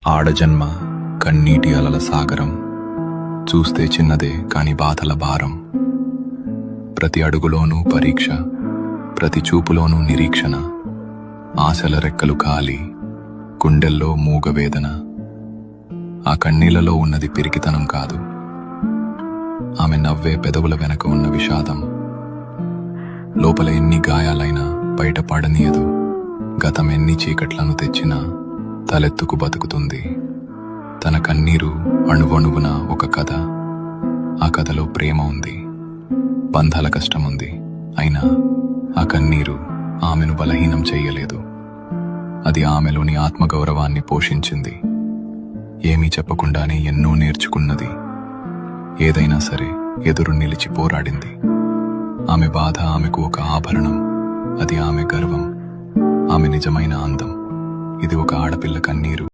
ఆడజన్మ కన్నీటి అలల సాగరం, చూస్తే చిన్నదే కాని బాధల భారం. ప్రతి అడుగులోనూ పరీక్ష, ప్రతి చూపులోనూ నిరీక్షణ. ఆశల రెక్కలు కాలి, గుండెల్లో మూగవేదన. ఆ కన్నీళ్లలో ఉన్నది పిరికితనం కాదు, ఆమె నవ్వే పెదవుల వెనక ఉన్న విషాదం. లోపల ఎన్ని గాయాలైనా బయట పడనీయదు, గతం ఎన్ని చీకట్లను తెచ్చినా తలెత్తుకు బతుకుతుంది. తన కన్నీరు అణువణువున ఒక కథ. ఆ కథలో ప్రేమ ఉంది, బంధాల కష్టముంది. అయినా ఆ కన్నీరు ఆమెను బలహీనం చెయ్యలేదు. అది ఆమెలోని ఆత్మగౌరవాన్ని పోషించింది. ఏమీ చెప్పకుండానే ఎన్నో నేర్చుకున్నది. ఏదైనా సరే ఎదురు నిలిచి పోరాడింది. ఆమె బాధ ఆమెకు ఒక ఆభరణం. అది ఆమె గర్వం, ఆమె నిజమైన అందం. ఇది ఒక ఆడపిల్ల కన్నీరు.